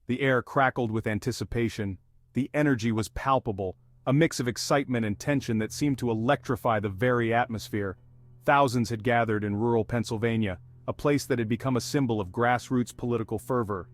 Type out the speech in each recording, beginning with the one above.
The air crackled with anticipation. The energy was palpable, a mix of excitement and tension that seemed to electrify the very atmosphere. Thousands had gathered in rural Pennsylvania, a place that had become a symbol of grassroots political fervor.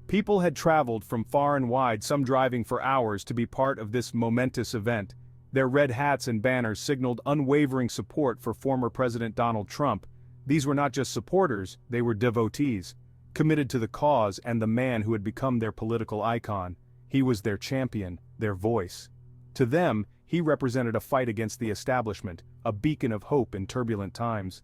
People had traveled from far and wide, some driving for hours, to be part of this momentous event. Their red hats and banners signaled unwavering support for former President Donald Trump. These were not just supporters, they were devotees, committed to the cause and the man who had become their political icon. He was their champion, their voice. To them, he represented a fight against the establishment, a beacon of hope in turbulent times.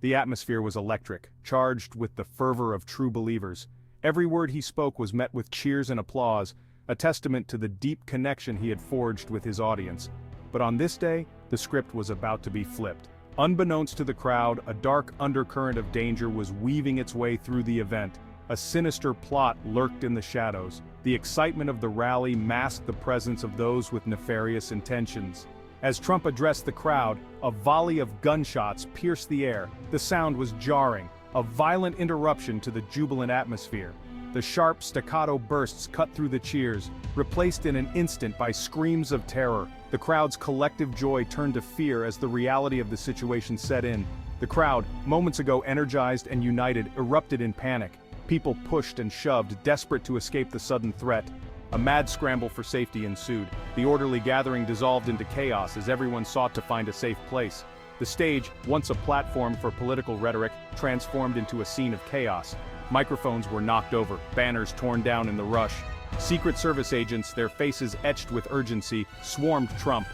The atmosphere was electric, charged with the fervor of true believers. Every word he spoke was met with cheers and applause, a testament to the deep connection he had forged with his audience. But on this day, the script was about to be flipped. Unbeknownst to the crowd, a dark undercurrent of danger was weaving its way through the event. A sinister plot lurked in the shadows. The excitement of the rally masked the presence of those with nefarious intentions. As Trump addressed the crowd, a volley of gunshots pierced the air. The sound was jarring, a violent interruption to the jubilant atmosphere. The sharp staccato bursts cut through the cheers, replaced in an instant by screams of terror. The crowd's collective joy turned to fear as the reality of the situation set in. The crowd, moments ago energized and united, erupted in panic. People pushed and shoved, desperate to escape the sudden threat. A mad scramble for safety ensued. The orderly gathering dissolved into chaos as everyone sought to find a safe place. The stage, once a platform for political rhetoric, transformed into a scene of chaos. Microphones were knocked over, banners torn down in the rush. Secret Service agents, their faces etched with urgency, swarmed Trump.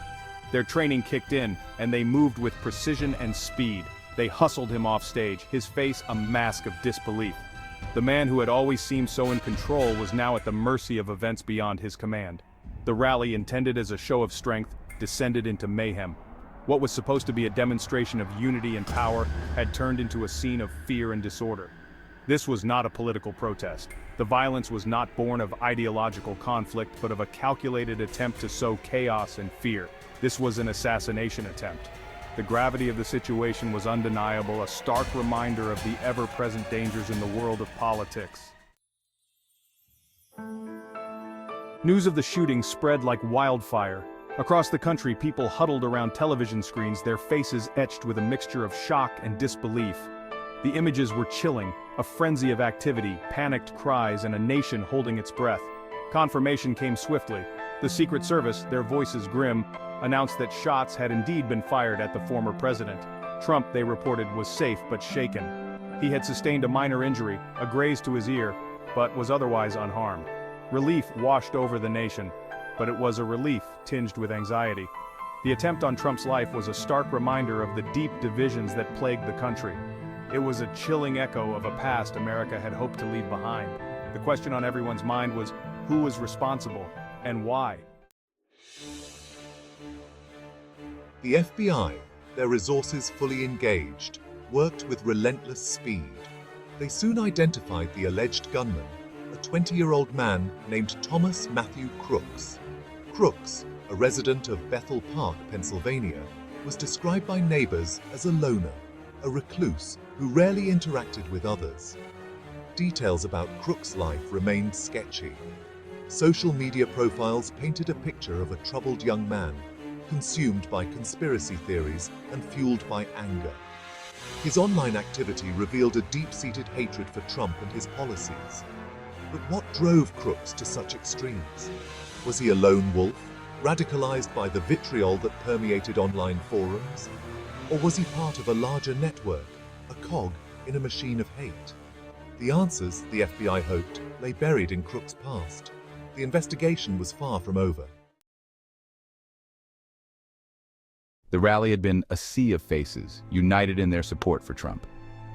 Their training kicked in, and they moved with precision and speed. They hustled him off stage, his face a mask of disbelief. The man who had always seemed so in control was now at the mercy of events beyond his command. The rally, intended as a show of strength, descended into mayhem. What was supposed to be a demonstration of unity and power had turned into a scene of fear and disorder. This was not a political protest. The violence was not born of ideological conflict, but of a calculated attempt to sow chaos and fear. This was an assassination attempt. The gravity of the situation was undeniable, a stark reminder of the ever-present dangers in the world of politics. News of the shooting spread like wildfire. Across the country, people huddled around television screens, their faces etched with a mixture of shock and disbelief. The images were chilling, a frenzy of activity, panicked cries, and a nation holding its breath. Confirmation came swiftly. The Secret Service, their voices grim, announced that shots had indeed been fired at the former president. Trump, they reported, was safe but shaken. He had sustained a minor injury, a graze to his ear, but was otherwise unharmed. Relief washed over the nation, but it was a relief tinged with anxiety. The attempt on Trump's life was a stark reminder of the deep divisions that plagued the country. It was a chilling echo of a past America had hoped to leave behind. The question on everyone's mind was, who was responsible, and why? The FBI, their resources fully engaged, worked with relentless speed. They soon identified the alleged gunman, a 20-year-old man named Thomas Matthew Crooks. Crooks, a resident of Bethel Park, Pennsylvania, was described by neighbors as a loner, a recluse who rarely interacted with others. Details about Crooks' life remained sketchy. Social media profiles painted a picture of a troubled young man, consumed by conspiracy theories and fueled by anger. His online activity revealed a deep-seated hatred for Trump and his policies. But what drove Crooks to such extremes? Was he a lone wolf, radicalized by the vitriol that permeated online forums? Or was he part of a larger network, a cog in a machine of hate? The answers, the FBI hoped, lay buried in Crooks' past. The investigation was far from over. The rally had been a sea of faces, united in their support for Trump.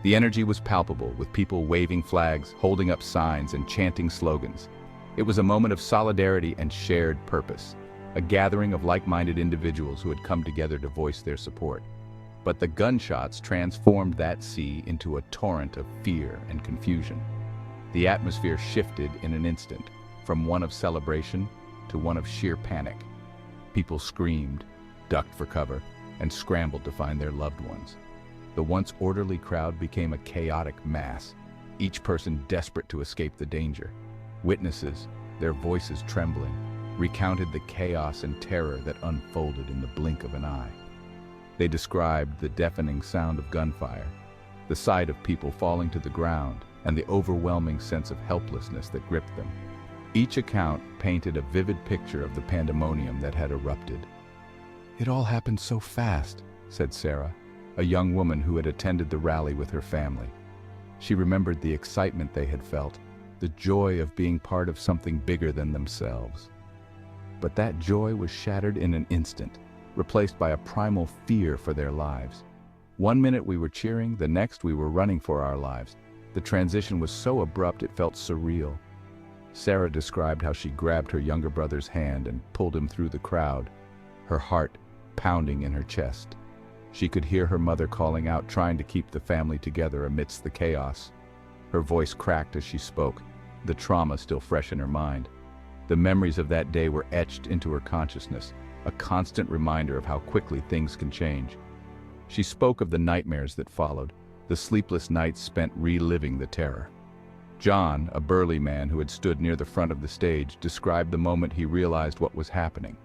The energy was palpable, with people waving flags, holding up signs, and chanting slogans. It was a moment of solidarity and shared purpose, a gathering of like-minded individuals who had come together to voice their support. But the gunshots transformed that sea into a torrent of fear and confusion. The atmosphere shifted in an instant, from one of celebration to one of sheer panic. People screamed, ducked for cover, and scrambled to find their loved ones. The once orderly crowd became a chaotic mass, each person desperate to escape the danger. Witnesses, their voices trembling, recounted the chaos and terror that unfolded in the blink of an eye. They described the deafening sound of gunfire, the sight of people falling to the ground, and the overwhelming sense of helplessness that gripped them. Each account painted a vivid picture of the pandemonium that had erupted. "It all happened so fast," said Sarah, a young woman who had attended the rally with her family. She remembered the excitement they had felt, the joy of being part of something bigger than themselves. But that joy was shattered in an instant, replaced by a primal fear for their lives. One minute we were cheering, the next we were running for our lives. The transition was so abrupt it felt surreal. Sarah described how she grabbed her younger brother's hand and pulled him through the crowd, her heart pounding in her chest. She could hear her mother calling out, trying to keep the family together amidst the chaos. Her voice cracked as she spoke, the trauma still fresh in her mind. The memories of that day were etched into her consciousness, a constant reminder of how quickly things can change. She spoke of the nightmares that followed, the sleepless nights spent reliving the terror. John, a burly man who had stood near the front of the stage, described the moment he realized what was happening.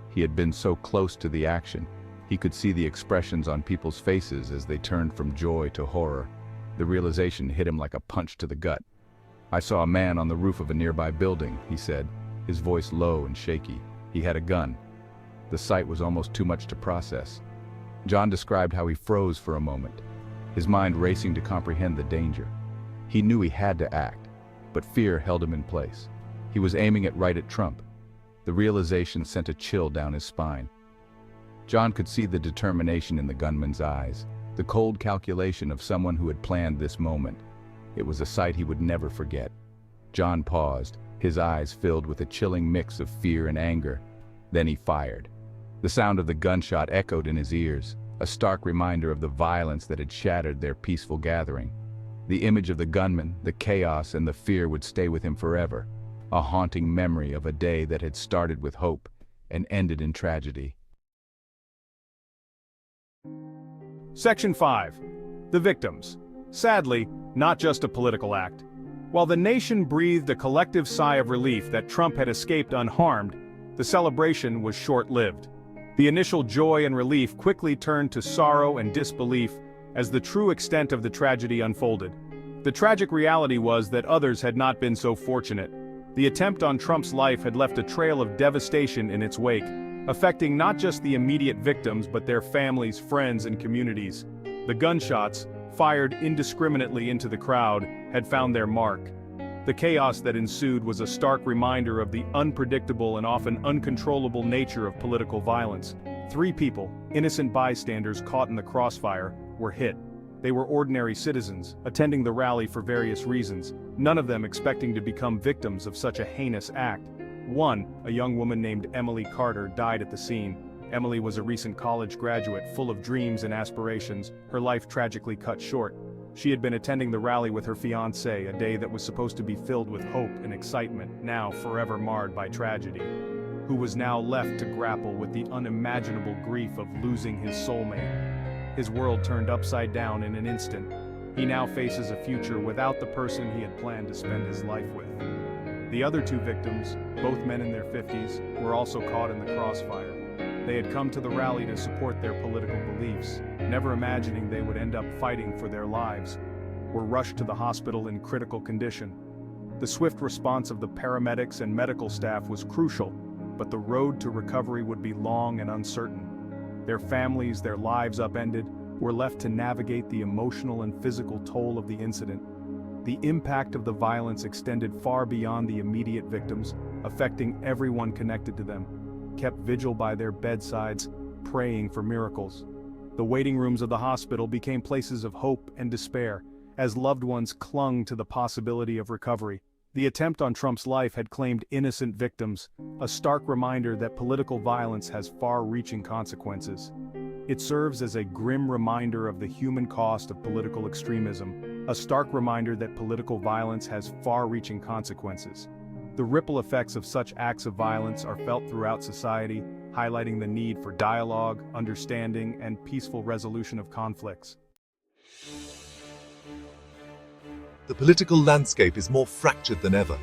He had been so close to the action, he could see the expressions on people's faces as they turned from joy to horror. The realization hit him like a punch to the gut. "I saw a man on the roof of a nearby building," he said, his voice low and shaky. "He had a gun." The sight was almost too much to process. John described how he froze for a moment, his mind racing to comprehend the danger. He knew he had to act, but fear held him in place. He was aiming it right at Trump. The realization sent a chill down his spine. John could see the determination in the gunman's eyes, the cold calculation of someone who had planned this moment. It was a sight he would never forget. John paused, his eyes filled with a chilling mix of fear and anger. Then he fired. The sound of the gunshot echoed in his ears, a stark reminder of the violence that had shattered their peaceful gathering. The image of the gunman, the chaos, and the fear would stay with him forever, a haunting memory of a day that had started with hope and ended in tragedy. Section 5. The victims. Sadly, not just a political act. While the nation breathed a collective sigh of relief that Trump had escaped unharmed, the celebration was short-lived. The initial joy and relief quickly turned to sorrow and disbelief as the true extent of the tragedy unfolded. The tragic reality was that others had not been so fortunate. The attempt on Trump's life had left a trail of devastation in its wake, affecting not just the immediate victims but their families, friends, and communities. The gunshots, fired indiscriminately into the crowd, had found their mark. The chaos that ensued was a stark reminder of the unpredictable and often uncontrollable nature of political violence. 3 people, innocent bystanders caught in the crossfire, were hit. They were ordinary citizens, attending the rally for various reasons, none of them expecting to become victims of such a heinous act. One, a young woman named Emily Carter, died at the scene. Emily was a recent college graduate full of dreams and aspirations, her life tragically cut short. She had been attending the rally with her fiancé, a day that was supposed to be filled with hope and excitement, now forever marred by tragedy. Who was now left to grapple with the unimaginable grief of losing his soulmate. His world turned upside down in an instant. He now faces a future without the person he had planned to spend his life with. The other 2 victims, both men in their 50s, were also caught in the crossfire. They had come to the rally to support their political beliefs, never imagining they would end up fighting for their lives, were rushed to the hospital in critical condition. The swift response of the paramedics and medical staff was crucial, but the road to recovery would be long and uncertain. Their families, their lives upended, were left to navigate the emotional and physical toll of the incident. The impact of the violence extended far beyond the immediate victims, affecting everyone connected to them, kept vigil by their bedsides, praying for miracles. The waiting rooms of the hospital became places of hope and despair, as loved ones clung to the possibility of recovery. The attempt on Trump's life had claimed innocent victims, a stark reminder that political violence has far-reaching consequences. It serves as a grim reminder of the human cost of political extremism, a stark reminder that political violence has far-reaching consequences. The ripple effects of such acts of violence are felt throughout society, highlighting the need for dialogue, understanding, and peaceful resolution of conflicts. The political landscape is more fractured than ever.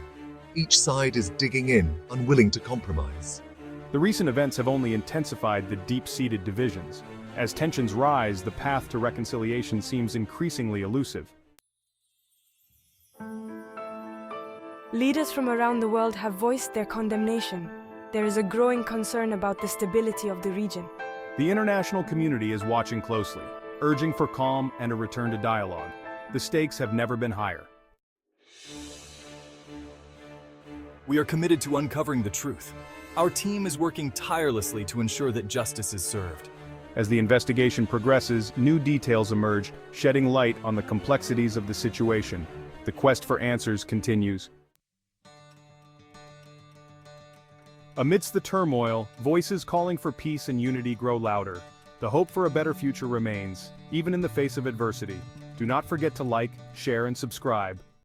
Each side is digging in, unwilling to compromise. The recent events have only intensified the deep-seated divisions. As tensions rise, the path to reconciliation seems increasingly elusive. Leaders from around the world have voiced their condemnation. There is a growing concern about the stability of the region. The international community is watching closely, urging for calm and a return to dialogue. The stakes have never been higher. We are committed to uncovering the truth. Our team is working tirelessly to ensure that justice is served. As the investigation progresses, new details emerge, shedding light on the complexities of the situation. The quest for answers continues. Amidst the turmoil, voices calling for peace and unity grow louder. The hope for a better future remains, even in the face of adversity. Do not forget to like, share, and subscribe.